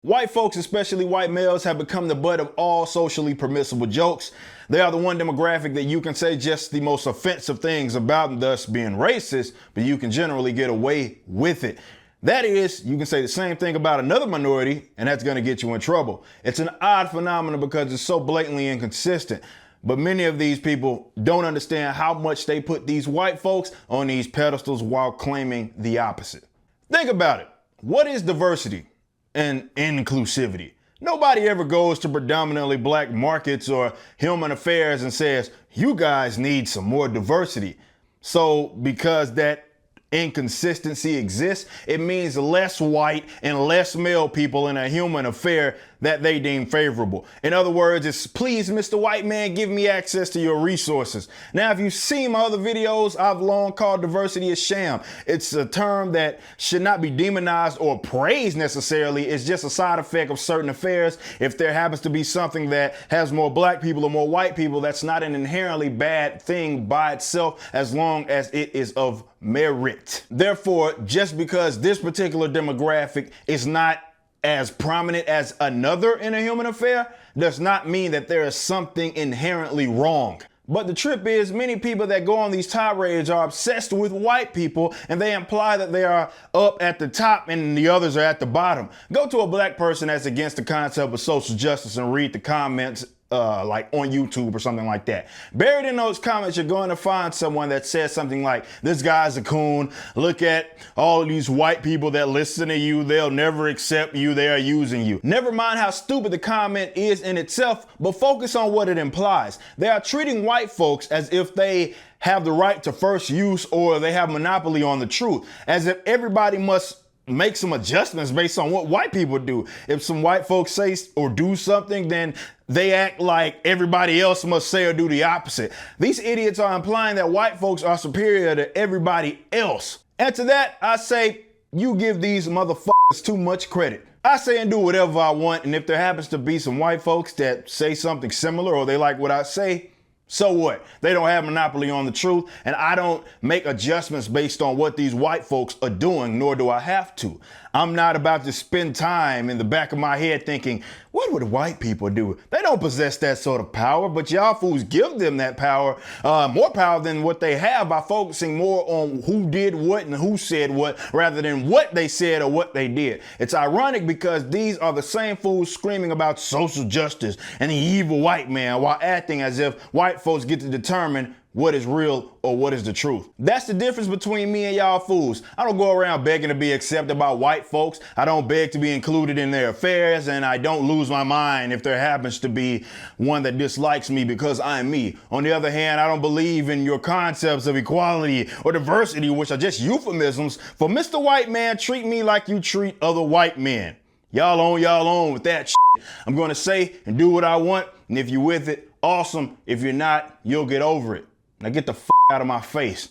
White folks, especially white males, have become the butt of all socially permissible jokes. They are the one demographic that you can say just the most offensive things about, thus being racist, but you can generally get away with it. That is, you can say the same thing about another minority, and that's going to get you in trouble. It's an odd phenomenon because it's so blatantly inconsistent. But many of these people don't understand how much they put these white folks on these pedestals while claiming the opposite. Think about it. What is diversity and inclusivity? Nobody ever goes to predominantly black markets or human affairs and says, you guys need some more diversity. So because that inconsistency exists, it means less white and less male people in a human affair that they deem favorable. In other words, it's please, Mr. White Man, give me access to your resources. Now, if you've seen my other videos, I've long called diversity a sham. It's a term that should not be demonized or praised necessarily. It's just a side effect of certain affairs. If there happens to be something that has more black people or more white people, that's not an inherently bad thing by itself as long as it is of merit. Therefore, just because this particular demographic is not as prominent as another in a human affair does not mean that there is something inherently wrong. But the trip is many people that go on these tirades are obsessed with white people and they imply that they are up at the top and the others are at the bottom. Go to a black person that's against the concept of social justice and read the comments like on YouTube or something like that. Buried in those comments, you're going to find someone that says something like, this guy's a coon. Look at all these white people that listen to you. They'll never accept you. They are using you. Never mind how stupid the comment is in itself, but focus on what it implies. They are treating white folks as if they have the right to first use or they have monopoly on the truth, as if everybody must make some adjustments based on what white people do. If some white folks say or do something, then they act like everybody else must say or do the opposite. These idiots are implying that white folks are superior to everybody else. And to that, I say, you give these motherfuckers too much credit. I say and do whatever I want, and if there happens to be some white folks that say something similar or they like what I say, so what? They don't have monopoly on the truth, and I don't make adjustments based on what these white folks are doing, nor do I have to. I'm not about to spend time in the back of my head thinking, what would white people do? They don't possess that sort of power, but y'all fools give them that power, more power than what they have by focusing more on who did what and who said what, rather than what they said or what they did. It's ironic because these are the same fools screaming about social justice and the evil white man while acting as if white folks get to determine what is real or what is the truth. That's the difference between me and y'all fools. I don't go around begging to be accepted by white folks. I don't beg to be included in their affairs, and I don't lose my mind if there happens to be one that dislikes me because I'm me. On the other hand, I don't believe in your concepts of equality or diversity, which are just euphemisms for Mr. White Man, treat me like you treat other white men. Y'all on with that shit. I'm gonna say and do what I want, and if you're with it, awesome. If you're not, you'll get over it. Now get the f out of my face.